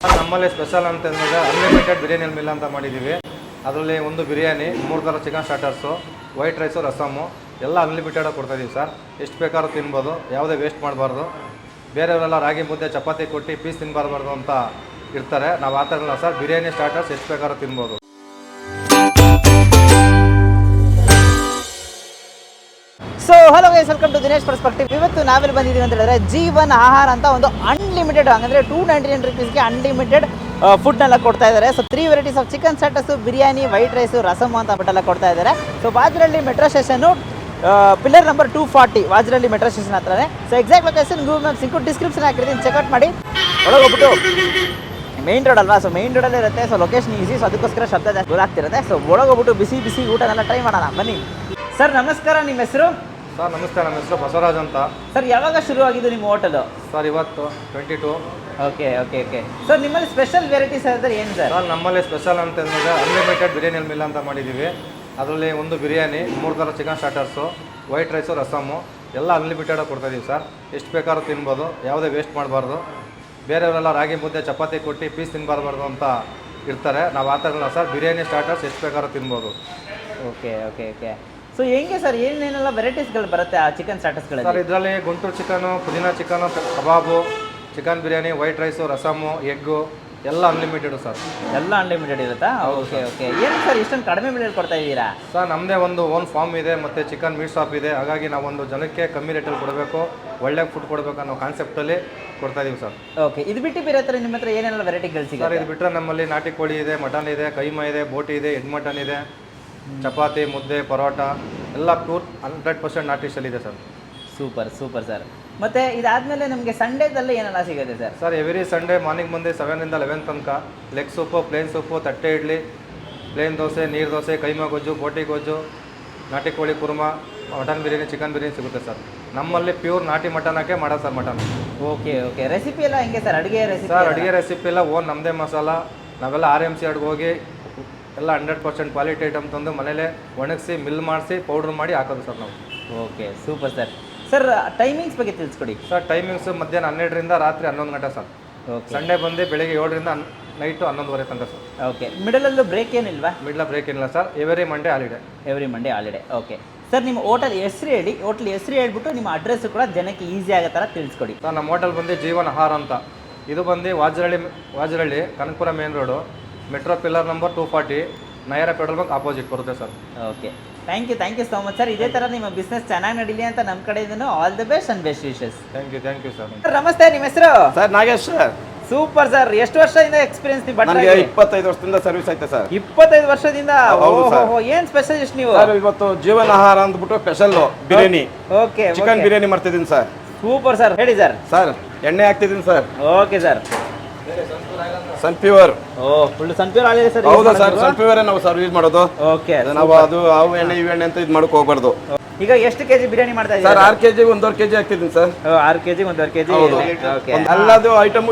ನಮ್ಮಲ್ಲಿ ಸ್ಪೆಷಲ್ ಅಂತಂದರೆ unlimited biryani mill ಅಂತ ಮಾಡಿದ್ದೀವಿ. ಅದರಲ್ಲಿ ಒಂದು ಬಿರಿಯಾನಿ, 3 ಥರ chicken starters, white rice, rasam ಎಲ್ಲ ಅನ್ಲಿಮಿಟೆಡಾಗಿ ಕೊಡ್ತಾಯಿದ್ದೀವಿ ಸರ್. ಎಷ್ಟು ಬೇಕಾದ್ರೂ ತಿನ್ಬೋದು, ಯಾವುದೇ ವೇಸ್ಟ್ ಮಾಡಬಾರ್ದು. ಬೇರೆಯವರೆಲ್ಲ ರಾಗಿ ಮುದ್ದೆ ಚಪಾತಿ ಕೊಟ್ಟು ಪೀಸ್ ತಿನ್ನಬಾರ್ದು ಅಂತ ಇರ್ತಾರೆ. ನಾವು ಆ ಥರ ಇಲ್ಲ ಸರ್. ಬಿರಿಯಾನಿ ಸ್ಟಾರ್ಟರ್ಸ್ ಎಷ್ಟು ಬೇಕಾದ್ರೂ ತಿನ್ಬೋದು. So hello guys, welcome to Dinesh perspective. ಇವತ್ತು ನಾವೆಲ್ಲಿ ಬಂದಿದ್ದೀವಿ ಅಂತ ಹೇಳಿದ್ರೆ ಜೀವನ್ ಆಹಾರ ಅಂತ ಒಂದು ಅನ್ಲಿಮಿಟೆಡ್, ಅಂದರೆ 299 ರುಪೀಸ್ಗೆ ಅನ್ಲಿಮಿಟೆಡ್ ಫುಡ್ನೆಲ್ಲ ಕೊಡ್ತಾ ಇದ್ದಾರೆ. So 3 varieties of chicken starters, biryani, white rice, rasam ಅಂತ ಬಿಟ್ಟೆಲ್ಲ ಕೊಡ್ತಾ ಇದ್ದಾರೆ. So Vajarahalli metro station, pillar number 240 Vajarahalli metro station ಹತ್ರನೇ. So exact location Google map ಸಿಂಕು ಡಿಸ್ಕ್ರಿಪ್ಷನ್ ಹಾಕಿರ್ತೀನಿ, ಚೆಕ್ಔಟ್ ಮಾಡಿ. ಒಳಗೋಗ್ಬಿಟ್ಟು ಮೇನ್ ರೋಡ್ ಅಲ್ವಾ, ಸೊ ಮೇನ್ ರೋಡಲ್ಲೇ ಇರುತ್ತೆ. ಸೊ ಲೊಕೇಶನ್ ಈಸಿ, ಸೊ ಅದಕ್ಕೋಸ್ಕರ ಶಬ್ದ ಜಾಸ್ತಿ ದೂರ ಆಗ್ತಿರುತ್ತೆ. ಸೊ ಒಳಗೋಗ್ಬಿಟ್ಟು ಬಿಸಿ ಬಿಸಿ ಊಟನೆಲ್ಲ ಟ್ರೈ ಮಾಡೋಣ ಬನ್ನಿ. ಸರ್ ನಮಸ್ಕಾರ, ನಿಮ್ಮ ಹೆಸರು? ಸರ್ ನಮಸ್ತೆ, ನಮ್ಮ ಹೆಸರು ಬಸವರಾಜ್ ಅಂತ. ಸರ್ ಯಾವಾಗ ಶುರು ಆಗಿದ್ದು ನಿಮ್ಮ ಹೋಟೆಲು? ಸರ್ ಇವತ್ತು 22. Okay okay okay. ಸರ್ ನಿಮ್ಮಲ್ಲಿ ಸ್ಪೆಷಲ್ ವೆರೈಟೀಸ್ ಅಂದರೆ ಏನು ಸರ್? ಸರ್ ನಮ್ಮಲ್ಲಿ ಸ್ಪೆಷಲ್ ಅಂತಂದರೆ ಅನ್ಲಿಮಿಟೆಡ್ ಬಿರಿಯಾನಿ ಮಿಲ್ ಅಂತ ಮಾಡಿದ್ದೀವಿ. ಅದರಲ್ಲಿ ಒಂದು ಬಿರಿಯಾನಿ, 3 ಥರ chicken starters, white rice, rasam ಎಲ್ಲ ಅನ್ಲಿಮಿಟೆಡಾಗಿ ಕೊಡ್ತಾಯಿದ್ದೀವಿ ಸರ್. ಎಷ್ಟು ಬೇಕಾದ್ರೂ ತಿನ್ಬೋದು, ಯಾವುದೇ ವೇಸ್ಟ್ ಮಾಡಬಾರ್ದು. ಬೇರೆಯವರೆಲ್ಲ ರಾಗಿ ಮುದ್ದೆ ಚಪಾತಿ ಕೊಟ್ಟು ಪೀಸ್ ತಿನ್ನಬಾರ್ದು ಅಂತ ಇರ್ತಾರೆ. ನಾವು ಆ ಥರ ಇಲ್ಲ ಸರ್. ಬಿರಿಯಾನಿ ಸ್ಟಾರ್ಟರ್ಸ್ ಎಷ್ಟು ಬೇಕಾದ್ರೂ ತಿನ್ಬೋದು. Okay okay okay. ಸೊ ಹೆಂಗೆ ಸರ್, ಏನೇನೆಲ್ಲ ವೆರೈಟೀಸ್ಗಳು ಬರುತ್ತೆ ಆ ಚಿಕನ್ ಸ್ಟಾರ್ಟರ್ಸ್ಗಳಲ್ಲಿ? ಸರ್ ಇದರಲ್ಲಿ ಗುಂಟೂರು ಚಿಕನು, ಪುದೀನಾ ಚಿಕನು, ಕಬಾಬು, chicken biryani, white rice, rasam, egg ಎಲ್ಲ ಅನ್ಲಿಮಿಟೆಡು ಸರ್. ಎಲ್ಲ ಅನ್ಲಿಮಿಟೆಡ್ ಇರುತ್ತಾ? Okay okay. ಏನು ಸರ್ ಇಷ್ಟೊಂದು ಕಡಿಮೆ ಬೆಲೆಯಲ್ಲಿ ಕೊಡ್ತಾ ಇದ್ದೀರಾ? ಸರ್ ನಮ್ಮದೇ ಒಂದು ಓನ್ ಫಾರ್ಮ್ ಇದೆ ಮತ್ತು ಚಿಕನ್ ಮೀಟ್ ಶಾಪ್ ಇದೆ. ಹಾಗಾಗಿ ನಾವೊಂದು ಜನಕ್ಕೆ ಕಮ್ಮಿ ರೇಟಲ್ಲಿ ಕೊಡಬೇಕು, ಒಳ್ಳೆ ಫುಡ್ ಕೊಡಬೇಕು ಅನ್ನೋ ಕಾನ್ಸೆಪ್ಟಲ್ಲಿ ಕೊಡ್ತಾಯಿದ್ದೀವಿ ಸರ್. ಓಕೆ. ಇದು ಬಿಟ್ಟು ಬೇರೆ ಹತ್ರ ನಿಮ್ಮ ಹತ್ರ ಏನೆಲ್ಲ ವೆರೈಟಿಗಳು ಸರ್ ಸಿಗುತ್ತೆ? ಇದು ಬಿಟ್ಟರೆ ನಮ್ಮಲ್ಲಿ ನಾಟಿ ಕೋಳಿ ಇದೆ, ಮಟನ್ ಇದೆ, ಕೈಮಾ ಇದೆ, ಬೋಟಿ ಇದೆ, ಎಗ್ ಮಟನ್ ಇದೆ, ಚಪಾತಿ, ಮುದ್ದೆ, ಪರೋಟ ಎಲ್ಲ ಪ್ಯೂರ್ 100% ನಾಟಿ ಸ್ಟೈಲ್ ಇದೆ ಸರ್. Super super sir. ಮತ್ತು ಇದಾದಮೇಲೆ ನಮಗೆ ಸಂಡೇದಲ್ಲಿ ಏನೆಲ್ಲ ಸಿಗುತ್ತೆ sir? Sir every Sunday morning ಬಂದು 7 ರಿಂದ 11 ತನಕ ಲೆಗ್ ಸೂಪು, ಪ್ಲೇನ್ ಸೂಪು, ತಟ್ಟೆ ಇಡ್ಲಿ, ಪ್ಲೇನ್ ದೋಸೆ, ನೀರು ದೋಸೆ, ಕೈಮಾ ಗೊಜ್ಜು, ಬೋಟಿ ಗೊಜ್ಜು, ನಾಟಿ ಕೋಳಿ ಕುರ್ಮಾ, ಮಟನ್ ಬಿರಿಯಾನಿ, ಚಿಕನ್ ಬಿರಿಯಾನಿ ಸಿಗುತ್ತೆ ಸರ್. ನಮ್ಮಲ್ಲಿ ಪ್ಯೂರ್ ನಾಟಿ ಮಟನಕ್ಕೆ ಮಾಡೋದು sir mutton. Okay okay. Recipe ಎಲ್ಲ ಹೆಂಗೆ ಸರ್? ಅಡುಗೆ ರೆಸಿಪಿ? ಸರ್ ಅಡುಗೆ ರೆಸಿಪಿ ಎಲ್ಲ ಓನ್ ನಮ್ಮದೇ ಮಸಾಲ. ನಾವೆಲ್ಲ RMC ಅಡ್ಗೆ ಹೋಗಿ ಎಲ್ಲ 100% ಕ್ವಾಲಿಟಿ ಐಟಮ್ ತಂದು ಮನೇಲೆ ಒಣಗಿಸಿ ಮಿಲ್ ಮಾಡಿಸಿ ಪೌಡ್ರ್ ಮಾಡಿ ಹಾಕೋದು ಸರ್ ನಾವು. Okay super sir. Sir timings ಬಗ್ಗೆ ತಿಳಿಸ್ಕೊಡಿ. ಸರ್ ಟೈಮಿಂಗ್ಸು ಮಧ್ಯಾಹ್ನ 12 ರಿಂದ ರಾತ್ರಿ 11 ಗಂಟೆ ಸರ್. ಓಕೆ. ಸಂಡೇ ಬಂದು ಬೆಳಿಗ್ಗೆ 7 ರಿಂದ ನೈಟು 11:30 ತನಕ ಸರ್. ಓಕೆ. ಮಿಡಲಲ್ಲೂ ಬ್ರೇಕ್ ಏನಿಲ್ವಾ? ಮಿಡ್ಲ ಬ್ರೇಕ್ ಏನಿಲ್ಲ sir. Every Monday holiday. Every Monday holiday. Okay sir, ನಿಮ್ಮ ಹೋಟೆಲ್ ಹೆಸರು ಹೇಳಿ, ಹೋಟ್ಲ್ ಹೆಸರು ಹೇಳ್ಬಿಟ್ಟು ನಿಮ್ಮ ಅಡ್ರೆಸ್ಸು ಕೂಡ ಜನಕ್ಕೆ ಈಸಿ ಆಗೋ ಥರ ತಿಳಿಸ್ಕೊಡಿ. ಸರ್ ನಮ್ಮ ಹೋಟೆಲ್ ಬಂದು ಜೀವನ್ ಆಹಾರ ಅಂತ. ಇದು ಬಂದು Vajarahalli Kanakapura main road, metro pillar number 240, Nayara petrol bunk opposite ಬರುತ್ತೆ sir. Okay. Thank you so much sir. ಇದೇ ಥರ ನಿಮ್ಮ ಬಿಸ್ನೆಸ್ ಚೆನ್ನಾಗಿ ನಡೀಲಿ ಅಂತ ನಮ್ಮ ಕಡೆಯಿಂದ all the best and best wishes. Thank you sir. Sir ನಮಸ್ತೆ, ನಿಮ್ಮ ಹೆಸರು? Sir Nagesh sir. Super sir. ಎಷ್ಟು ವರ್ಷದಿಂದ ಎಕ್ಸ್ಪೀರಿಯನ್ಸ್ ನಿಮ್ಮ ನನಗೆ 25 ವರ್ಷದಿಂದ ಸರ್ವಿಸ್ ಐತೆ ಸರ್. 25 ವರ್ಷದಿಂದ? ಹೌದು ಸರ್. ಏನು ಸ್ಪೆಷಲಿಸ್ಟ್ ನೀವು? ಸರ್ ಇವತ್ತು ಜೀವನ ಆಹಾರ ಅಂದ್ಬಿಟ್ಟು special biryani, okay. Chicken biryani ಮಾಡ್ತಿದ್ದೀನಿ ಸರ್. ಸೂಪರ್ ಸರ್, ಹೇಳಿ ಸರ್. ಸರ್ ಎಣ್ಣೆ ಹಾಕ್ತಿದ್ದೀನಿ sir. Okay sir. Sunpure. Full Sunpure ಆಗಿದೆ ಸರ್. ಹೌದಾ ಸರ್? ಸನ್ಪ್ಯೂರ್ ನಾವು ಸರ್ ಯೂಸ್ ಮಾಡೋದು. ಓಕೆ. ನಾವು ಅದು ಅವು ಎಣ್ಣೆ ಇವು ಎಣ್ಣೆ ಅಂತ ಇದು ಮಾಡಕ್ ಹೋಗ್ಬಾರ್ದು. ಈಗ ಎಷ್ಟು ಕೆಜಿ ಬಿರಿಯಾನಿ ಮಾಡ್ತಾ ಸರ್ ಇದ್ದೀರಾ? 6 kg 1.5 kg ಹಾಕ್ತಿದ್ದೀನಿ ಸರ್. 6 kg 1.5 kg. ಓಕೆ. ಎಲ್ಲದು ಐಟಮ್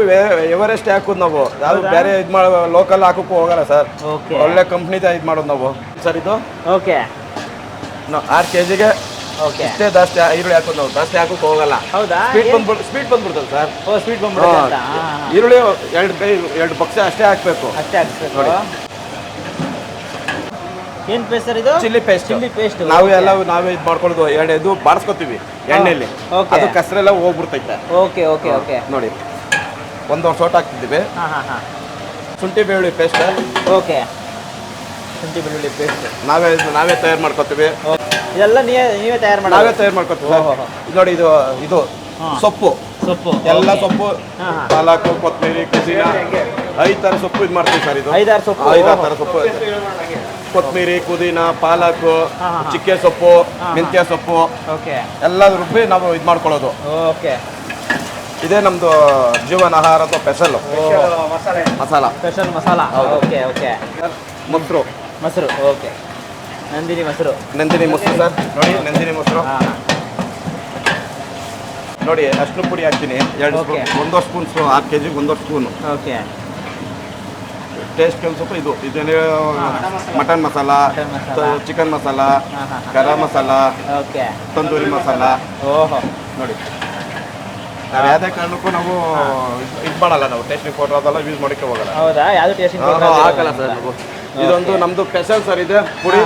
ಎವರೆಸ್ಟ್ ಹಾಕೋದು ನಾವು. ಯಾವ್ದು ಬೇರೆ ಇದು ಮಾಡೋ ಲೋಕಲ್ ಹಾಕೋಕ್ಕೂ ಹೋಗಲ್ಲ ಸರ್. ಓಕೆ. ಒಳ್ಳೆ ಕಂಪ್ನಿದ ಇದು ಮಾಡೋದು ನಾವು ಸರ್. ಇದು ಓಕೆ 6 kg ಓಕೆ. ಇಷ್ಟೇ ಜಾಸ್ತಿ ಈರುಳ್ಳಿ ಹಾಕೋದು ನಾವು. ಜಾಸ್ತಿ ಹಾಕೋಕೆ ಹೋಗಲ್ಲ. ಹೌದಾ? ಸ್ಪೀಡ್ ಬಂದ್ಬಿಡ್ತದೆ ಸರ್. ಓ, ಸ್ವೀಟ್ ಬಂದ್ಬಿಡುತ್ತೆ ಅಂತ. ಈರುಳ್ಳಿ 2 ಬಕ್ಸೆ ಅಷ್ಟೇ ಹಾಕ್ಬೇಕು. ಅಷ್ಟೇ ಹಾಕ್ಸ್ಬೇಕು. ನೋಡಿ. ಏನು ಪೇಸ್ಟ್ ಸರ್ ಇದು? Chilli paste. ಚಿಲ್ಲಿ ಪೇಸ್ಟ್ ನಾವೇ ಇದು ಮಾಡ್ಕೊಳ್ಳೋದು. ಇದು ಬಾಡಿಸ್ಕೊತೀವಿ ಎಣ್ಣೆಯಲ್ಲಿ. ಓಕೆ. ಅದು ಕಸರೆಲ್ಲ ಹೋಗ್ಬಿಡ್ತೈತೆ. Okay okay okay. ನೋಡಿ 1 ವರ್ಷ ಹಾಕ್ತಿದ್ದೀವಿ. ಹಾಂ. ಶುಂಠಿ ಬೆಳ್ಳುಳ್ಳಿ ಪೇಸ್ಟ್. ಓಕೆ. ಶುಂಠಿ ಬೆಳ್ಳುಳ್ಳಿ ಪೇಸ್ಟ್ ನಾವೇ ತಯಾರು ಮಾಡ್ಕೊತೀವಿ. ಇದೆಲ್ಲ ನೀವೇ ತಯಾರು ಮಾಡಿ? ನಾವೇ ತಯಾರು ಮಾಡ್ಕೊತೀವಿ ಸರ್. ನೋಡಿ ಇದು ಸೊಪ್ಪು ಎಲ್ಲ ಸೊಪ್ಪು, ಪಾಲಕ್, ಕೊತ್ತಂಬರಿ, ಪುದೀನ 5 ಥರ ಸೊಪ್ಪು ಇದು ಮಾಡ್ತೀವಿ ಸರ್. ಇದು 5-6 ಸೊಪ್ಪು. 5-6 ಥರ ಸೊಪ್ಪು. ಕೊತ್ತಂಬರಿ, ಪುದೀನ, ಪಾಲಕ್, ಚಿಕ್ಕೆ ಸೊಪ್ಪು, ಮೆಂತ್ಯ ಸೊಪ್ಪು ಓಕೆ ಎಲ್ಲ ರುಬ್ಬಿ ನಾವು ಇದು ಮಾಡ್ಕೊಳ್ಳೋದು. ಓಕೆ. ಇದೇ ನಮ್ದು ಜೀವನ ಆಹಾರ ಅಥವಾ special masala. Special masala. Okay okay. ಮೊಸರು. ಓಕೆ. ನಂದಿನಿ ಮೊಸರು ಸರ್. ನೋಡಿ ನಂದಿನಿ ಮೊಸರು. ನೋಡಿ ಅಷ್ಟು ಪುಡಿ ಹಾಕ್ತೀನಿ. 2 spoon, 1 spoon 6 kg 1 spoon. Okay. Taste ಸ್ವಲ್ಪ ಇದೇನೇ mutton masala, chicken masala, garam masala, okay, tandoori masala. ಓಹೋ ನೋಡಿ ನಾವು ಯಾವುದೇ ಕಾರಣಕ್ಕೂ ನಾವು ಇದು ಮಾಡಲ್ಲ, ನಾವು ಟೇಸ್ಟಿಂಗ್ ಪೌಡರ್ ಅದೆಲ್ಲ ಯೂಸ್ ಮಾಡೋಕ್ಕೆ ಹೋಗಲ್ಲ. ಹೌದಾ? ಯಾವುದು ಟೇಸ್ಟಿಂಗ್ ಹಾಕಲ್ಲ ಸರ್ ನಾವು. ಇದೊಂದು ನಮ್ದು ಸ್ಪೆಷಲ್ ಸರ್, ಇದೆ ಪುಡಿ,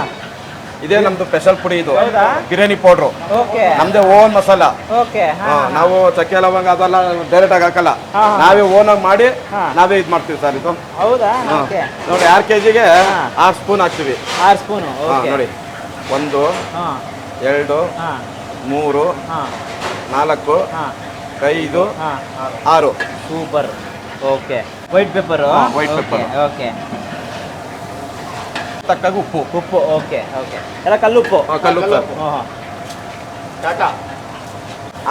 ಇದೇ ನಮ್ದು ಸ್ಪೆಷಲ್ ಪುಡಿ. ಇದು ಬಿರಿಯಾನಿ ಪೌಡ್ರು, ಓಕೆ, ನಮ್ದೇ ಓನ್ ಮಸಾಲ. ಓಕೆ, ನಾವು ಚಕ್ಕೆ ಲವಂಗ ಅದೆಲ್ಲ ಡೈರೆಕ್ಟ್ ಆಗಿ ಹಾಕಲ್ಲ, ನಾವೇ ಓನ್ ಆಗಿ ಮಾಡಿ ನಾವೇ ಇದು ಮಾಡ್ತೀವಿ ಸರ್. ಇದು ಹೌದಾ? ಓಕೆ ನೋಡಿ 6 kgಗೆ 6 ಸ್ಪೂನ್ ಹಾಕ್ತೀವಿ. 6 ಸ್ಪೂನ್. ನೋಡಿ 1 2 3 4 5 6. Super. Okay, white pepper. White pepper. Okay, ತಕ್ಕಾಗ ಉಪ್ಪು. ಉಪ್ಪು. ಓಕೆ, ಓಕೆ, ಎಲ್ಲ ಕಲ್ಲುಪ್ಪು. ಕಲ್ಲುಪ್ಪು ಸರ್.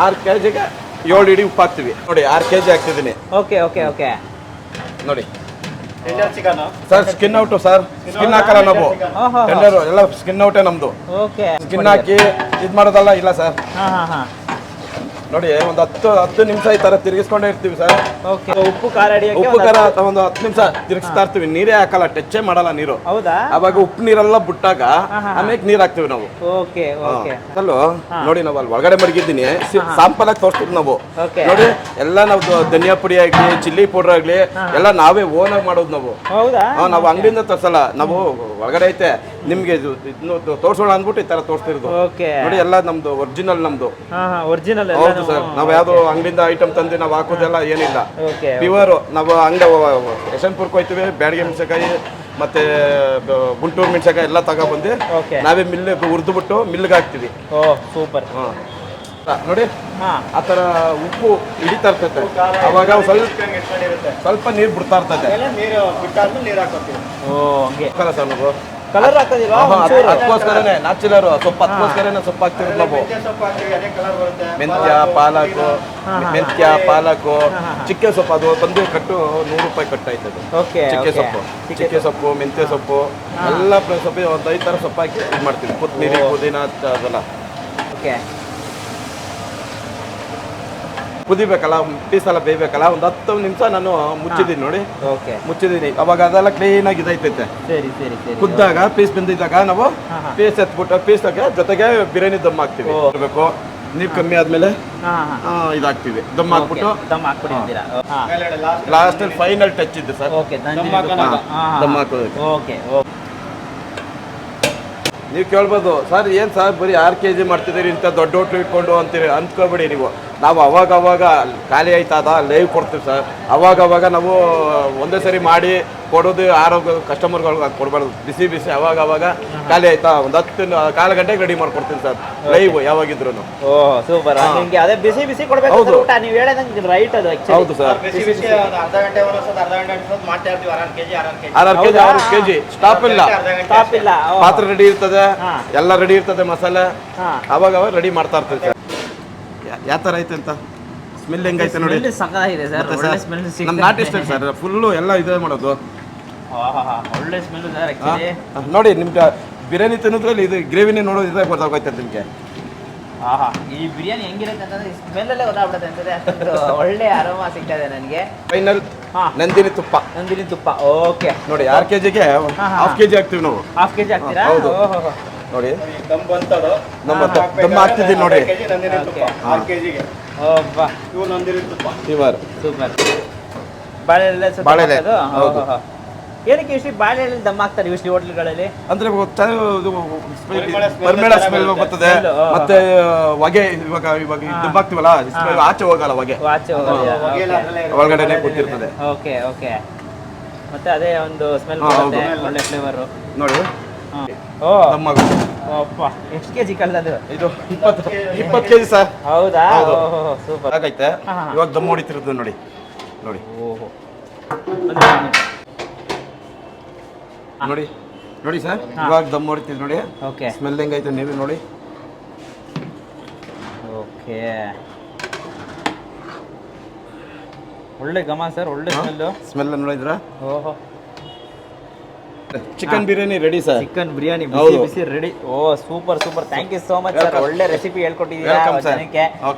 6 kgಗೆ 7 ಇಡೀ ಉಪ್ಪು ಹಾಕ್ತೀವಿ. ನೋಡಿ 6 kg ಹಾಕ್ತಿದ್ದೀನಿ. Okay, okay, okay. ನೋಡಿ sir, skin out sir, skin ಹಾಕಲ್ಲ ನಾವು. ಟೆಂಡರ್ ಎಲ್ಲ ಸ್ಕಿನ್ ಔಟೇ ನಮ್ದು. ಓಕೆ, ಸ್ಕಿನ್ ಹಾಕಿ ಇದು ಮಾಡೋದಲ್ಲ ಇಲ್ಲ ಸರ್. ನೋಡಿ ಒಂದು 10 ನಿಮಿಷ ಈ ತರ ತಿರುಗಿಸ್ಕೊಂಡೇ ಇರ್ತೀವಿ ಸರ್. ಓಕೆ, ಉಪ್ಪು ಖಾರ ಉಪ್ಪು ಖಾರ ಒಂದು 10 ನಿಮಿಷ ತಿರುಗಿಸ್ತಾ ಇರ್ತೀವಿ. ನೀರೇ ಹಾಕಲ್ಲ, ಟಚ್ಚೇ ಮಾಡಲ್ಲ ನೀರು. ಹೌದಾ? ಅವಾಗ ಉಪ್ಪು ನೀರೆಲ್ಲ ಬಿಟ್ಟಾಗ ಆಮೇಲೆ ನೀರ್ ಹಾಕ್ತಿವಿ ನಾವು. Okay, okay. ಅಲ್ಲೋ ನೋಡಿ, ನಾವು ಅಲ್ಲಿ ಒಳಗಡೆ ಮಡಗಿದ್ದೀನಿ, ಸಾಂಪಲ್ ಆಗಿ ತೋರಿಸ್ತೀವಿ ನಾವು. ನೋಡಿ ಎಲ್ಲ ನಾವು ಧನಿಯಾ ಪುಡಿ ಆಗ್ಲಿ, ಚಿಲ್ಲಿ ಪೌಡರ್ ಆಗ್ಲಿ ಎಲ್ಲ ನಾವೇ ಓನ್ ಆಗಿ ಮಾಡೋದು ನಾವು. ಹೌದಾ? ನಾವು ಅಂಗಡಿಯಿಂದ ತರ್ಸಲ್ಲ, ನಾವು ಒಳಗಡೆ ಐತೆ ನಿಮ್ಗೆ ತೋರ್ಸೋಣ ಅಂದ್ಬಿಟ್ಟು ಈ ತರ ತೋರಿಸ್ತಿರೋದು. ನೋಡಿ ಎಲ್ಲ ನಮ್ದು ಒರಿಜಿನಲ್, ನಮ್ದು ಒರಿಜಿನಲ್. ಹೌದು ಸರ್, ನಾವು ಯಾವ್ದು ಅಂಗಡಿಯಿಂದ ಐಟಮ್ ತಂದು ನಾವು ಹಾಕೋದೆಲ್ಲ ಏನಿಲ್ಲ, ಪ್ಯೂರ್. ನಾವು ಅಂಗಡಿ ಯಶವಂತಪುರಕ್ಕೆ ಹೋಯ್ತೀವಿ, ಬ್ಯಾಡಗೆ ಮೆಣಸಿನಕಾಯಿ ಮತ್ತೆ ಗುಂಟೂರು ಮೆಣಸಿನಕಾಯಿ ಎಲ್ಲ ತಗೊಬಂದು ನಾವೇ ಮಿಲ್ ಹುರಿದು ಬಿಟ್ಟು ಮಿಲ್ಗೆ ಹಾಕ್ತಿವಿ. ಸೂಪರ್. ನೋಡಿ ಆ ಥರ ಉಪ್ಪು ಹಿಡಿತಾ ಇರ್ತೈತೆ, ಅವಾಗ ಸ್ವಲ್ಪ ನೀರು ಬಿಡ್ತಾ ಇರ್ತೈತೆ. ಸರ್ ನಾವು ಕಲರ್ ಹಾಕೋದಿಲ್ಲ, ಅದಕ್ಕೋಸ್ಕರನೇ ನ್ಯಾಚುರಲ್ ಸೊಪ್ಪು, ಅದಕ್ಕೋಸ್ಕರನೇ ಸೊಪ್ಪು ಹಾಕ್ತಿರೋದು ನಾವು. ಮೆಂತ್ಯ ಪಾಲಕು ಚಿಕ್ಕೆ ಸೊಪ್ಪು, ಅದು ಬಂದು ಕಟ್ಟು 100 ರೂಪಾಯಿ ಕಟ್ಟಾಯ್ತದೆ. ಚಿಕ್ಕೆ ಸೊಪ್ಪು, ಮೆಂತ್ಯ ಸೊಪ್ಪು ಎಲ್ಲ ಸೊಪ್ಪು ಒಂದು 5 ಥರ ಸೊಪ್ಪು ಹಾಕಿ ಇದು ಮಾಡ್ತೀವಿ. ಕೊತ್ತಂಬರಿ, ಪುದೀನ ಅದೆಲ್ಲ ಕುದಿಬೇಕಲ್ಲ, ಪೀಸ್ ಎಲ್ಲ ಬೇಯಬೇಕಲ್ಲ. ಒಂದು 10 ನಿಮಿಷ ನಾನು ಮುಚ್ಚಿದ್ದೀನಿ. ನೋಡಿ ಮುಚ್ಚಿದ್ದೀನಿ, ಅವಾಗ ಅದೆಲ್ಲ ಕ್ಲೀನಾಗಿ ಇದೈತೈತೆ. ಕುದ್ದಾಗ ಪೀಸ್ ಬೆಂದಿದ್ದಾಗ ನಾವು ಪೀಸ್ ಎತ್ಬಿಟ್ಟು ಪೀಸ್ ಜೊತೆಗೆ ಬಿರಿಯಾನಿ ದಮ್ ಹಾಕ್ತೀವಿ. ಇರಬೇಕು, ನೀರು ಕಮ್ಮಿ ಆದ್ಮೇಲೆ ಇದಾಗ್ತೀವಿ, ದಮ್ ಹಾಕ್ಬಿಟ್ಟು ಲಾಸ್ಟ್ ಫೈನಲ್ ಟಚ್ ಇದ್ದು ಸರ್, ದಮ್ ಹಾಕೋದಕ್ಕೆ. ನೀವು ಕೇಳ್ಬೋದು, ಸರ್ ಏನು ಸರ್ ಬರೀ 6 kg ಮಾಡ್ತಿದ್ದೀರಿ, ಇಂಥ ದೊಡ್ಡ ಹೋಟ್ಲು ಇಟ್ಕೊಂಡು ಅಂತೀರಿ ಅಂದ್ಕೋಬೇಡಿ ನೀವು. ನಾವು ಅವಾಗ ಖಾಲಿ ಆಯ್ತದ ಲೈವ್ ಕೊಡ್ತೀವಿ ಸರ್. ಅವಾಗ ನಾವು ಒಂದೇ ಸರಿ ಮಾಡಿ ಕೊಡೋದು ಆರೋಗ್ಯ ಕಸ್ಟಮರ್ಗಳಿಗೆ ಕೊಡಬಾರ್ದು. ಬಿಸಿ ಅವಾಗ ಖಾಲಿ ಆಯ್ತಾ ಒಂದು 10 ಗಂಟೆಗೆ ರೆಡಿ ಮಾಡ್ಕೊಡ್ತೀನಿ ಸರ್, ಲೈವ್ ಯಾವಾಗಿದ್ರು. ಸೂಪರ್. ನಿಮಗೆ ಅದೇ ಬಿಸಿ ಕೊಡಬೇಕು. ಹೌದು, ನೀವು ಹೇಳೋದಂಗೆ ರೈಟ್ ಅದು. ಹೌದು ಸರ್, 6 kg ಸ್ಟಾಪ್ ಇಲ್ಲ. ಪಾತ್ರೆ ರೆಡಿ ಇರ್ತದೆ, ಎಲ್ಲ ರೆಡಿ ಇರ್ತದೆ, ಮಸಾಲೆ ಅವಾಗ ರೆಡಿ ಮಾಡ್ತಾ ಇರ್ತೀವಿ ಸರ್. ಯಾವ ಥರ ಐತೆ ಅಂತ ಸ್ಮೆಲ್ ಹೆಂಗೈತೆ ನೋಡಿ. ನಮ್ಮ ನಾಟಿ ಸ್ಟೈಲ್ ಸರ್, ಫುಲ್ಲು ಎಲ್ಲ ಇದೇ ಮಾಡೋದು. ಒಳ್ಳೆ ಸ್ಮೆಲ್ ನೋಡಿ, ನಿಮ್ಗೆ ಬಿರಿಯಾನಿ ತಿನ್ನೋದ್ರಲ್ಲಿ ಇದು ಗ್ರೇವಿನೇ ನೋಡೋದು ಇದೇ ಗೊತ್ತಾಗೋಯ್ತದೆ ನಿಮಗೆ. ಈ ಬಿರಿಯಾನಿ ಹೆಂಗಿರುತ್ತೆ ಅಂತಂದ್ರೆ ಸ್ಮೆಲ್ಲಲ್ಲೇ ಗೊತ್ತಾಗ್ಬಿಡುತ್ತೆ ಅನ್ಸುತ್ತೆ, ಅಷ್ಟೊಂದು ಒಳ್ಳೆ ಅರೋಮಾ ಸಿಗ್ತಾ ಇದೆ ನನಗೆ. ಫೈನಲ್ ನಂದಿನಿ ತುಪ್ಪ. ಓಕೆ, ನೋಡಿ 6 kgಗೆ 1/2 kg ಹಾಕ್ತೀವಿ ನಾವು. 1/2 kg ಹಾಕ್ತೀರಾ? ಹೌದು. ನೋಡಿ ದಮ್ ಹಾಕ್ತಿದ್ದೀವಿ ನೋಡಿ. ಸೂಪರ್. ಬಾಳೆಲೆ. ಏನಕ್ಕೆ ಇಷ್ಟು ಬಾಳೆಲೆ ದಮ್ ಹಾಕ್ತಾರೆ ಇಷ್ಟು ಹೋಟ್ಲ್ಗಳಲ್ಲಿ? ಅಂದ್ರೆ ಪರಿಮಳ ಸ್ಮೆಲ್ ಬರ್ತದೆ, ಮತ್ತೆ ಹೊಗೆ. ಇವಾಗ ದಮ್ ಹಾಕ್ತಿವಲ್ಲ, ಆಚೆ ಹೋಗಲ್ಲ ಹೊಗೆ, ಒಳಗಡೆನೆ ಕೂತಿರ್ತದೆ. ಓಕೆ. ಮತ್ತೆ ಅದೇ ಒಂದು ಸ್ಮೆಲ್ ಬರುತ್ತೆ, ಒಳ್ಳೆ ಫ್ಲೇವರ್. ನೋಡಿ ಎಷ್ಟು ಕೆಜಿ ಕಲ್ಲದು? ಇದು 20 kg ಸರ್. ಹೌದಾ? ಸೂಪರ್ ಆಗೈತೆ. ಇವಾಗ ದಮ್ ಹೊಡಿತಿರೋದು ನೋಡಿ. ನೋಡಿ ಸರ್, ಇವಾಗ ದಮ್ ಹೊಡಿತಿದ್ ನೋಡಿ. ಸ್ಮೆಲ್ ಹೆಂಗೈತೆ ನೀವು ನೋಡಿ. ಓಕೆ, ಒಳ್ಳೆ ಘಮ ಸರ್, ಒಳ್ಳೆ ಸ್ಮೆಲ್ ನೋಡಿದ್ರ? Chicken biryani ready sir. Chicken biryani ಬಿಸಿ ready. Super. Thank you so much sir, ಒಳ್ಳೆ ರೆಸಿಪಿ ಹೇಳ್ಕೊಟ್ಟಿದ್ದೀರಾ ಜನಕ್ಕೆ.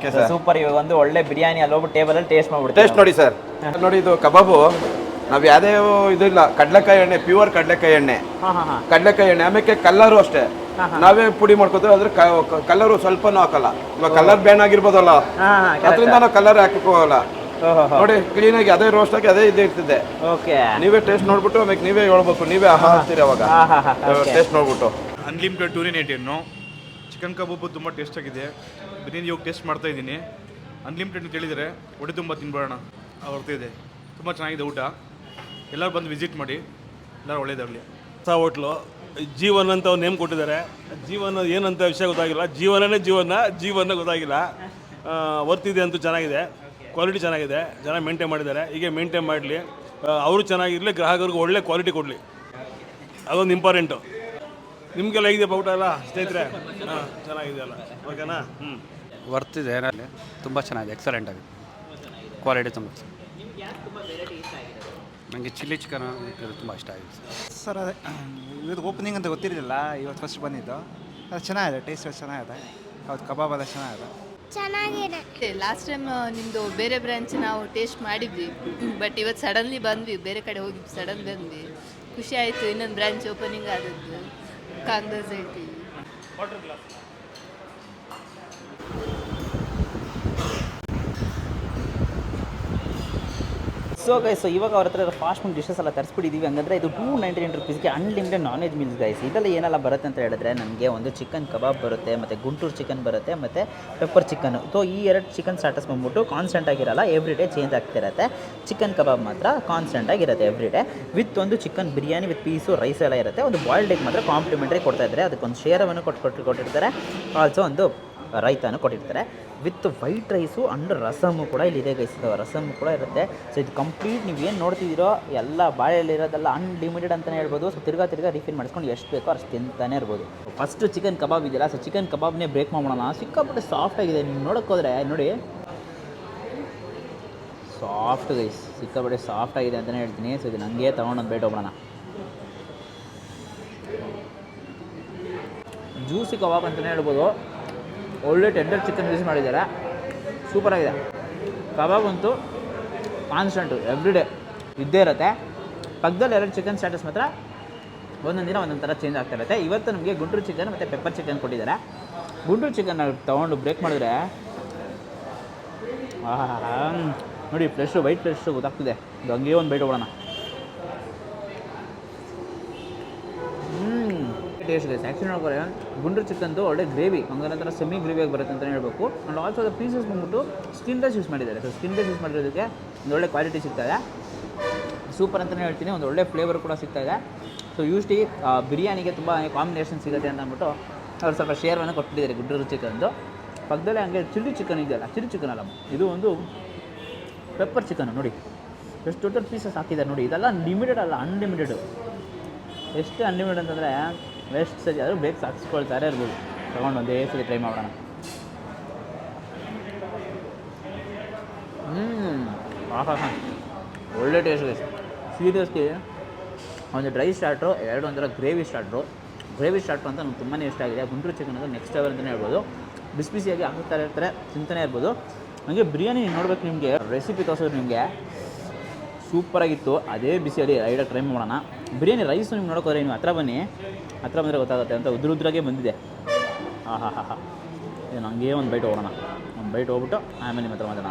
ಸೂಪರ್. ಇವಾಗ ಒಂದು ಒಳ್ಳೆ ಬಿರಿಯಾನಿ ಅಲ್ಲಿ ಹೋಗ್ಬಿಟ್ಟು ಟೇಬಲ್ ಅಲ್ಲಿ ಟೇಸ್ಟ್ ಮಾಡ್ಬಿಡ್ತೀವಿ. ಟೇಸ್ಟ್ ನೋಡಿ ಸರ್. ನೋಡಿ, ಇದು ಕಬಾಬು ನಾವು ಯಾವುದೇ ಇದು ಇಲ್ಲ, ಕಡಲೆಕಾಯಿ ಎಣ್ಣೆ, ಪ್ಯೂರ್ ಕಡಲೆಕಾಯಿ ಎಣ್ಣೆ. ಆಮೇಲೆ ಕಲ್ಲರು ಅಷ್ಟೇ ನಾವೇ ಪುಡಿ ಮಾಡ್ಕೋತೀವಿ. ಅದ್ರ ಕಲರು ಸ್ವಲ್ಪನೂ ಹಾಕಲ್ಲ. ಇವಾಗ ಕಲರ್ ಬ್ಯಾನ್ ಆಗಿರ್ಬೋದಲ್ಲ, ಅದರಿಂದ ನಾವು ಕಲರ್ ಹಾಕಕ್ಕೆ ಹೋಗಲ್ಲ. ನೋಡಿ ಕ್ಲೀನಾಗಿ ಅದೇ ರೋಸ್ಟ್ ಆಗಿ ಅದೇ ಇದು ಇರ್ತಿದೆ. ಓಕೆ, ನೀವೇ ಟೇಸ್ಟ್ ನೋಡ್ಬಿಟ್ಟು ಆಮೇಲೆ ನೀವೇ ಹೇಳ್ಬೇಕು, ನೀವೇ ಆಹಾ ಅಂತೀರಿ ಅವಾಗ ಟೇಸ್ಟ್ ನೋಡ್ಬಿಟ್ಟು. ಅನ್ಲಿಮಿಟೆಡ್ 280 ಚಿಕನ್ ಕಬಾಬು ತುಂಬ ಟೇಸ್ಟ್ ಆಗಿದೆ. ಬಿರಿಯಾನಿ ಹೋಗಿ ಟೇಸ್ಟ್ ಮಾಡ್ತಾ ಇದ್ದೀನಿ. ಅನ್ಲಿಮಿಟೆಡ್ ಅಂತ ಹೇಳಿದರೆ ಹೊಟ್ಟೆ ತುಂಬ ತಿನ್ಬೇಡೋಣ ಬರ್ತಿದೆ. ತುಂಬ ಚೆನ್ನಾಗಿದೆ ಊಟ. ಎಲ್ಲರೂ ಬಂದು ವಿಸಿಟ್ ಮಾಡಿ, ಎಲ್ಲರೂ ಒಳ್ಳೇದಾಗಲಿ. ಹೊಸ ಹೋಟ್ಲು ಜೀವನ ಅಂತ ಒಂದು ನೇಮ್ ಕೊಟ್ಟಿದ್ದಾರೆ. ಜೀವನ ಏನಂತ ವಿಷಯ ಗೊತ್ತಾಗಿಲ್ಲ, ಜೀವನನೇ ಜೀವನ ಗೊತ್ತಾಗಿಲ್ಲ. ವರ್ತಿದೆ ಅಂತೂ ಚೆನ್ನಾಗಿದೆ, ಕ್ವಾಲಿಟಿ ಚೆನ್ನಾಗಿದೆ, ಚೆನ್ನಾಗಿ ಮೇಂಟೈನ್ ಮಾಡಿದ್ದಾರೆ. ಹೀಗೆ ಮೇಂಟೈನ್ ಮಾಡಲಿ, ಅವರು ಚೆನ್ನಾಗಿರಲಿ, ಗ್ರಾಹಕರಿಗೆ ಒಳ್ಳೆ ಕ್ವಾಲಿಟಿ ಕೊಡಲಿ, ಅದೊಂದು ಇಂಪಾರ್ಟೆಂಟು. ನಿಮಗೆಲ್ಲ ಇದೆಯಪ್ಪ ಊಟ ಎಲ್ಲ ಸ್ನೇಹಿತರೆ? ಹಾಂ, ಚೆನ್ನಾಗಿದೆಯಲ್ಲ, ಓಕೆನಾ? ವರ್ತಿದೆ, ತುಂಬ ಚೆನ್ನಾಗಿದೆ, ಎಕ್ಸಲೆಂಟ್ ಆಗಿದೆ, ಕ್ವಾಲಿಟಿ ತುಂಬ. ನನಗೆ ಚಿಲ್ಲಿ ಚಿಕನ್ ತುಂಬ ಇಷ್ಟ ಆಗಿದೆ ಸರ್. ಅದೇ ಇವತ್ತು ಓಪನಿಂಗ್ ಅಂತ ಗೊತ್ತಿರಲಿಲ್ಲ, ಇವತ್ತು ಫಸ್ಟ್ ಬಂದಿದ್ದು. ಅದು ಚೆನ್ನಾಗಿದೆ, ಟೇಸ್ಟ್ ಚೆನ್ನಾಗಿದೆ. ಹೌದು, ಕಬಾಬ್ ಎಲ್ಲ ಚೆನ್ನಾಗಿದೆ. ಚೆನ್ನಾಗಿದೆ. ಲಾಸ್ಟ್ ಟೈಮ್ ನಿಮ್ಮದು ಬೇರೆ ಬ್ರಾಂಚ್ ನಾವು ಟೇಸ್ಟ್ ಮಾಡಿದ್ವಿ, ಬಟ್ ಇವತ್ತು ಸಡನ್ಲಿ ಬಂದ್ವಿ, ಬೇರೆ ಕಡೆ ಹೋಗಿ ಸಡನ್ ಬಂದ್ವಿ. ಖುಷಿ ಆಯಿತು. ಇನ್ನೊಂದು ಬ್ರಾಂಚ್ ಓಪನಿಂಗ್ ಆದದ್ದು ಕಾಂಗ್ರೆಸ್ ಐತಿ. ಸೊ ಇವಾಗ ಅವ್ರ ಹತ್ರ ಫಾಸ್ಟ್ ಫುಡ್ ಡಿಶಸ್ ಎಲ್ಲ ತರಿಸ್ಬಿಟ್ಟಿದ್ದೀವಿ. ಹಂಗಂದರೆ ಇದು 299 ರುಪೀಸ್ಗೆ unlimited non veg meals guys. ಇದೆಲ್ಲ ಏನೆಲ್ಲ ಬರುತ್ತೆ ಅಂತ ಹೇಳಿದ್ರೆ, ನಮಗೆ ಒಂದು ಚಿಕನ್ ಕಬಾಬ್ ಬರುತ್ತೆ, ಮತ್ತು ಗುಂಟೂರು ಚಿಕನ್ ಬರುತ್ತೆ, ಮತ್ತು ಪೆಪ್ಪರ್ ಚಿಕನ್. ಸೊ ಈ 2 ಚಿಕನ್ ಸ್ಟಾರ್ಟರ್ಸ್ ಬಂದ್ಬಿಟ್ಟು ಕಾನ್ಸ್ಟೆಂಟ್ ಆಗಿರಲ್ಲ, ಎವ್ರಿ ಡೇ ಚೇಂಜ್ ಆಗ್ತಿರುತ್ತೆ. ಚಿಕನ್ ಕಬಾಬ್ ಮಾತ್ರ ಕಾನ್ಸ್ಟೆಂಟ್ ಆಗಿರುತ್ತೆ ಎವ್ರಿ ಡೇ, ವಿತ್ ಒಂದು chicken biryani with piece rice ಎಲ್ಲ ಇರುತ್ತೆ. ಒಂದು ಬಾಯ್ಲ್ಡ್ ಎಗ್ ಮಾತ್ರ ಕಾಂಪ್ಲಿಮೆಂಟ್ರಿ ಕೊಡ್ತಾ ಇದ್ದಾರೆ. ಅದಕ್ಕೊಂದು ಶೇರವನ್ನು ಕೊಟ್ಟಿರ್ತಾರೆ. ಆಲ್ಸೋ ಒಂದು ರೈತಾನು ಕೊಟ್ಟಿರ್ತಾರೆ with white rice and rasam ಕೂಡ ಇಲ್ಲಿದೆ ಗೈಸ್. ರಸಮು ಕೂಡ ಇರುತ್ತೆ. ಸೊ ಇದು ಕಂಪ್ಲೀಟ್ ನೀವು ಏನು ನೋಡ್ತಿದ್ದೀರೋ ಎಲ್ಲ ಬಾಳೆಯಲ್ಲಿರೋದೆಲ್ಲ ಅನ್ಲಿಮಿಟೆಡ್ ಅಂತಲೇ ಹೇಳ್ಬೋದು. ಸೊ ತಿರ್ಗಾ ರಿಫಿಲ್ ಮಾಡಿಸ್ಕೊಂಡು ಎಷ್ಟು ಬೇಕೋ ಅಷ್ಟು ತಿಂತಾನೆ ಇರ್ಬೋದು. ಫಸ್ಟು ಚಿಕನ್ ಕಬಾಬ್ ಇದೆಯಲ್ಲ, ಸೊ ಚಿಕನ್ ಕಬಾಬ್ನೇ ಬ್ರೇಕ್ ಮಾಡೋಣ. ಸಿಕ್ಕಾಪಟ್ಟೆ ಸಾಫ್ಟ್ ಆಗಿದೆ, ನೀವು ನೋಡೋಕೆ ಹೋದರೆ ನೋಡಿ, ಸಾಫ್ಟ್ ಗೈಸ್, ಸಿಕ್ಕಾಪಟ್ಟೆ ಸಾಫ್ಟ್ ಆಗಿದೆ ಅಂತಲೇ ಹೇಳ್ತೀನಿ. ಸೊ ಇದು ನನಗೆ ತೊಗೊಂಡು ಬೇಟ ಹೋಗೋಣ. ಜ್ಯೂಸಿ ಕಬಾಬ್ ಅಂತಲೇ ಹೇಳ್ಬೋದು. ಒಳ್ಳೆ ಟೆಂಡರ್ ಚಿಕನ್ ಯೂಸ್ ಮಾಡಿದ್ದಾರೆ, ಸೂಪರಾಗಿದೆ. ಕಬಾಬ್ ಅಂತೂ ಕಾನ್ಸ್ಟೆಂಟು ಎವ್ರಿ ಡೇ ಇದ್ದೇ ಇರುತ್ತೆ. ಪಕ್ಕದಲ್ಲಿ 2 ಚಿಕನ್ ಸ್ಟಾರ್ಟರ್ಸ್ ಮಾತ್ರ ಒಂದೊಂದು ದಿನ ಒಂದೊಂದು ಥರ ಚೇಂಜ್ ಆಗ್ತಾ ಇರುತ್ತೆ. ಇವತ್ತು ನಮಗೆ ಗುಂಟೂರು ಚಿಕನ್ ಮತ್ತು ಪೆಪ್ಪರ್ ಚಿಕನ್ ಕೊಟ್ಟಿದ್ದಾರೆ. ಗುಂಟೂರು ಚಿಕನ್ ತೊಗೊಂಡು ಬ್ರೇಕ್ ಮಾಡಿದ್ರೆ ನೋಡಿ, ಫ್ರೆಶು ವೈಟ್ ಫ್ರೆಶು ಗೊತ್ತಾಗ್ತಿದೆ. ಇದು ಹಂಗೆ ಒಂದು ಬೈಟ್ ಹೋಗೋಣ. ಟೇಸ್ಟ್ ಇದೆ ಆ್ಯಕ್ಚುಲಿ. ನೋಡ್ತಾರೆ ಗುಂಟೂರು ಚಿಕನ್ದು ಒಳ್ಳೆ ಗ್ರೇವಿ, ಹಂಗಂತರ ಸೆಮಿ ಗ್ರೇವಿಯಾಗಿ ಬರುತ್ತೆ ಅಂತಲೇ ಹೇಳ್ಬೇಕು. ಆ್ಯಂಡ್ ಆಲ್ಸೋ ಅದು ಪೀಸಸ್ ಬಂದ್ಬಿಟ್ಟು ಸ್ಕಿನ್ಲೆಸ್ ಯೂಸ್ ಮಾಡಿದ್ದಾರೆ. ಸೊ ಸ್ಕಿನ್ಲೆಸ್ ಯೂಸ್ ಮಾಡಿರೋದಕ್ಕೆ ಒಂದು ಒಳ್ಳೆ ಕ್ವಾಲಿಟಿ ಸಿಗ್ತಾಯಿದೆ, ಸೂಪರ್ ಅಂತಲೇ ಹೇಳ್ತೀನಿ. ಒಂದು ಒಳ್ಳೆ ಫ್ಲೇವರ್ ಕೂಡ ಸಿಗ್ತಾಯಿದೆ. ಸೊ ಯೂಶ್ಲಿ ಬಿರಿಯಾನಿಗೆ ತುಂಬ ಕಾಂಬಿನೇಷನ್ ಸಿಗುತ್ತೆ ಅಂತ ಅಂದ್ಬಿಟ್ಟು ಅವ್ರು ಸ್ವಲ್ಪ ಶೇರ್ವನ್ನು ಕೊಟ್ಟಿದ್ದಾರೆ ಗುಂಟೂರು ಚಿಕನ್ದು. ಪಕ್ಕದಲ್ಲೇ ಹಂಗೆ ಚಿಲ್ಲಿ ಚಿಕನ್ ಇದೆಯಲ್ಲ, ಚಿಲ್ಲಿ ಚಿಕನ್ ಅಲ್ಲ, ಇದು ಒಂದು ಪೆಪ್ಪರ್ ಚಿಕನ್. ನೋಡಿ ಎಷ್ಟು ದೊಡ್ಡ ಪೀಸಸ್ ಹಾಕಿದ್ದಾರೆ ನೋಡಿ. ಇದೆಲ್ಲ ಲಿಮಿಟೆಡ್ ಅಲ್ಲ, ಅನ್ಲಿಮಿಟೆಡು. ಎಷ್ಟು ಅನ್ಲಿಮಿಟೆಡ್ ಅಂತಂದರೆ ವೆಸ್ಟ್ ಸರಿ ಆದರೂ ಬೇಗ ಸಾಕ್ಸ್ಕೊಳ್ತಾರೆ ಇರ್ಬೋದು. ತೊಗೊಂಡು ಒಂದೇ ಸರಿ ಟ್ರೈ ಮಾಡೋಣ. ಒಳ್ಳೆ ಟೇಸ್ಟ್ ಇದೆ ಸೀರಿಯಸ್ಲಿ. ಒಂದು ಡ್ರೈ ಸ್ಟಾರ್ಟ್ರು, 2 ಒಂಥರ ಗ್ರೇವಿ ಸ್ಟಾರ್ಟ್ರು ಅಂತ ನನಗೆ ತುಂಬಾ ಇಷ್ಟ ಆಗಿದೆ. ಗುಂಟೂರು ಚಿಕನ್ ಅಂದರೆ ನೆಕ್ಸ್ಟ್ ಲೆವೆಲ್ ಅಂತಲೇ ಹೇಳ್ಬೋದು. ಬಿಸಿಯಾಗಿ ಹಾಕ್ತಾ ಇರ್ತಾರೆ, ತಿಂತಾನೆ ಇರ್ಬೋದು. ನನಗೆ ಬಿರಿಯಾನಿ ನೋಡ್ಬೇಕು, ನಿಮಗೆ ರೆಸಿಪಿ ತೋರಿಸೋದು ನಿಮಗೆ ಸೂಪರಾಗಿತ್ತು. ಅದೇ ಬಿಸಿಯಲ್ಲಿ ರೈಡಾಗಿ ಟ್ರೈ ಮಾಡೋಣ. ಬಿರಿಯಾನಿ ರೈಸು ನಿಮ್ಗೆ ನೋಡೋಕೋದ್ರೆ ನೀವು ಹತ್ರ ಬಂದರೆ ಗೊತ್ತಾಗುತ್ತೆ ಅಂತ ಉದ್ರಾಗೆ ಬಂದಿದೆ. ಇದು ನನಗೆ ಒಂದು ಬೈಟ್ ಹೋಗೋಣ. ಒಂದು ಬೈಟ್ ಹೋಗ್ಬಿಟ್ಟು ಆಮೇಲೆ ನಿಮ್ಮ ಹತ್ರ ಮಾತಾಡೋಣ.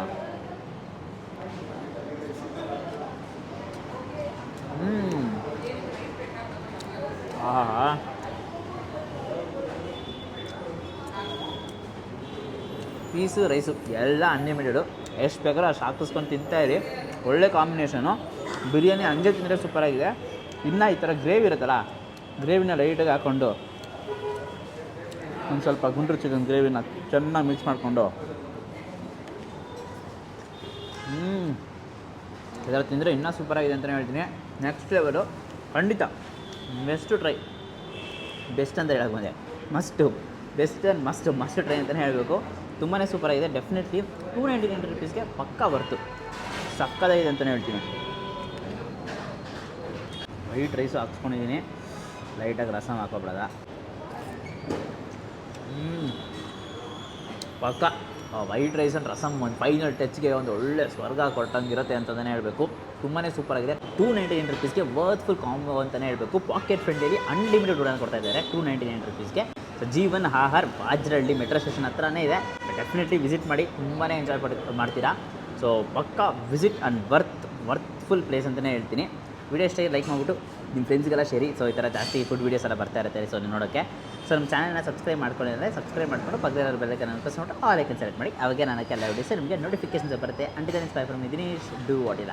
ಪೀಸು ರೈಸು ಎಲ್ಲ ಅನ್ಲಿಮಿಟೆಡು, ಎಷ್ಟು ಬೇಕಾದ್ರೂ ಅಷ್ಟು ಹಾಕಿಸ್ಕೊಂಡು ತಿಂತಾಯಿರಿ. ಒಳ್ಳೆ ಕಾಂಬಿನೇಷನು. ಬಿರಿಯಾನಿ ಹಂಗೆ ತಿಂದರೆ ಸೂಪರಾಗಿದೆ. ಇನ್ನು ಈ ಥರ ಗ್ರೇವಿ ಇರುತ್ತಲ್ಲ, ಗ್ರೇವಿನ ಲೈಟಾಗಿ ಹಾಕ್ಕೊಂಡು ಒಂದು ಸ್ವಲ್ಪ ಗುಂಟೂರು ಚಿಕನ್ ಗ್ರೇವಿನ ಚೆನ್ನಾಗಿ ಮಿಕ್ಸ್ ಮಾಡಿಕೊಂಡು ಇದರ ತಿಂದರೆ ಇನ್ನೂ ಸೂಪರಾಗಿದೆ ಅಂತಲೇ ಹೇಳ್ತೀನಿ. ನೆಕ್ಸ್ಟ್ ಲೆವೆಲು ಖಂಡಿತ ಬೆಸ್ಟ್ ಟ್ರೈ. ಬೆಸ್ಟ್ ಅಂತ ಹೇಳಕ್ಕೆ ಬಂದೆ, ಬೆಸ್ಟ್ ಆ್ಯಂಡ್ ಮಸ್ಟ್ ಟ್ರೈ ಅಂತಲೇ ಹೇಳಬೇಕು. ತುಂಬಾ ಸೂಪರಾಗಿದೆ. ಡೆಫಿನೆಟ್ಲಿ 299 ರುಪೀಸ್ಗೆ ಪಕ್ಕಾ ಬರ್ತು, ಸಕ್ಕದಾಗಿದೆ ಅಂತಲೇ ಹೇಳ್ತೀನಿ. ವೈಟ್ ರೈಸು ಹಾಕ್ಸ್ಕೊಂಡಿದ್ದೀನಿ, ಲೈಟಾಗಿ ರಸಮ್ ಹಾಕೋಬಿಡೋದ. ಪಕ್ಕ ವೈಟ್ ರೈಸ್ ಆ್ಯಂಡ್ ರಸಮ್ ಒಂದು ಫೈನಲ್ ಟಚ್ಗೆ ಒಂದು ಒಳ್ಳೆ ಸ್ವರ್ಗ ಕೊಟ್ಟಂಗಿರುತ್ತೆ ಅಂತಲೇ ಹೇಳಬೇಕು. ತುಂಬಾ ಸೂಪರ್ ಆಗಿದೆ. 299 ರುಪೀಸ್ಗೆ ವರ್ತ್ಫುಲ್ ಕಾಂಬೋ ಅಂತಲೇ ಹೇಳಬೇಕು. ಪಾಕೆಟ್ ಫ್ರೆಂಡ್ಲಿ ಅನ್ಲಿಮಿಟೆಡ್ ಊಟ ಕೊಡ್ತಾ ಇದ್ದಾರೆ 299 ರುಪೀಸ್ಗೆ. ಸೊ ಜೀವನ್ ಆಹಾರ್ ಬಾಜ್ರಹಳ್ಳಿ ಮೆಟ್ರೋ ಸ್ಟೇಷನ್ ಹತ್ರನೇ ಇದೆ. ಡೆಫಿನೆಟ್ಲಿ ವಿಸಿಟ್ ಮಾಡಿ, ತುಂಬಾ ಎಂಜಾಯ್ ಮಾಡ್ತೀರಾ. ಸೊ ಪಕ್ಕಾ ವಿಸಿಟ್ ಆ್ಯಂಡ್ ವರ್ತ್ಫುಲ್ ಪ್ಲೇಸ್ ಅಂತಲೇ ಹೇಳ್ತೀನಿ. ವಿಡಿಯೋ ಇಷ್ಟ ಲೈಕ್ ಮಾಡಿಬಿಟ್ಟು ನಿಮ್ಮ ಫ್ರೆಂಡ್ಸ್ಗೆಲ್ಲ ಶೇರಿ. ಸೊ ಈ ಥರ ಜಾಸ್ತಿ ಫುಡ್ ವೀಡಿಯೋಸ್ ಎಲ್ಲ ಬರ್ತಾ ಇರುತ್ತೆ ಸೊ ನೀವು ನೋಡೋಕ್ಕೆ. ಸೊ ನಮ್ಮ ಚಾನಲ್ನ ಸಬ್ಸ್ಕ್ರೈಬ್ ಮಾಡ್ಕೊಂಡಿದ್ರೆ ಸಬ್ಸ್ಕ್ರೈಬ್ ಮಾಡಿಕೊಂಡು ಪಕ್ಕದಲ್ಲಿ ಬೆಲ್ಲೈಕನ್ ಪ್ರೆಸ್ ಮಾಡಿ ಆಲ್ ಐಕನ್ ಸೆಲೆಕ್ಟ್ ಮಾಡಿ. ಅವಾಗೆ ನನಗೆ ಎಲ್ಲ ವೀಡಿಯೋಸ್ ನಿಮಗೆ ನೋಟಿಫಿಕೇಶನ್ಸ್ ಬರುತ್ತೆ. Until then bye from Dinesh, do what ಇಲ್ಲ.